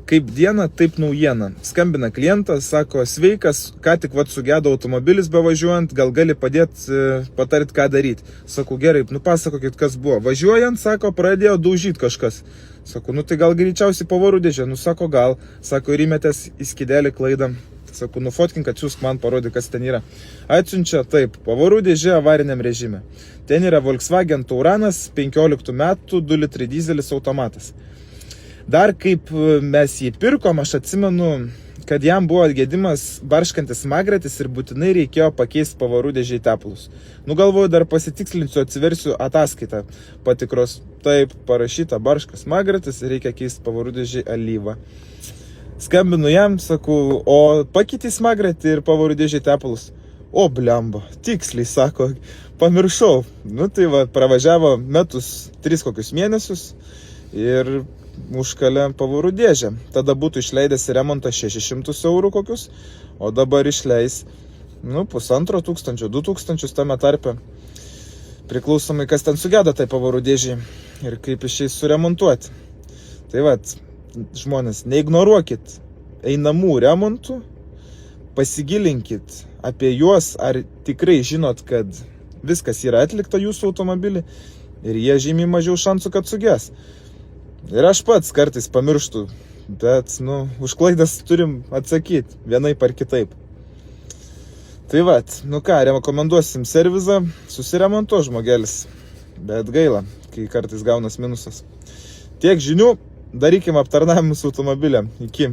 Kaip diena, taip naujiena. Skambina klientas, sako, sveikas, ką tik sugedo automobilis bevažiuojant, gal gali padėti, patarti, ką daryti. Sakau, gerai, pasakokit, kas buvo. Važiuojant, sako, pradėjo daužyti kažkas. Sakau, tai gal greičiausiai pavarų dėžė. Sako, gal. Sako, ir įmetęs į skydelį klaidą. Sakau, nufotkink, atsiųsk man, parodė, kas ten yra. Atsiunčia, taip, pavarų dėžė avariniam režime. Ten yra Volkswagen Tauranas, 15 metų, 2 litrai dizelis automatas. Dar kaip mes jį pirkom, aš atsimenu, kad jam buvo gedimas barškantis smagratis ir būtinai reikėjo pakeisti pavarų dėžėj tepalus. Galvoju, dar pasitikslinsiu, atsiversiu ataskaitą patikros. Taip, parašyta barškas smagratis, reikia keisti pavarų dėžėj alyvą. Skambinu jam, sakau, o pakeitė smagratį ir pavarų dėžėj tepalus. O, blemba, tiksliai, sako, pamiršau. Tai pravažiavo metus 3 kokius mėnesius ir užkalė pavarų dėžę. Tada būtų išleidęs remontą 600 eurų kokius, o dabar išleis 1500, 2000 tame tarpe. Priklausomai, kas ten sugeda tai pavarų dėžiai ir kaip išeis suremontuoti. Tai žmonės, neignoruokit einamų remontų, pasigilinkit apie juos, ar tikrai žinot, kad viskas yra atlikta jūsų automobilį ir jie žymiai mažiau šansų, kad suges. Ir aš pats kartais pamirštu, bet, už klaidas turim atsakyti vienaip ar kitaip. Tai ką, rekomenduosim servizą, susiremontuo žmogelis, bet gaila, kai kartais gaunas minusas. Tiek žinių, darykim aptarnavimus automobiliam. Iki.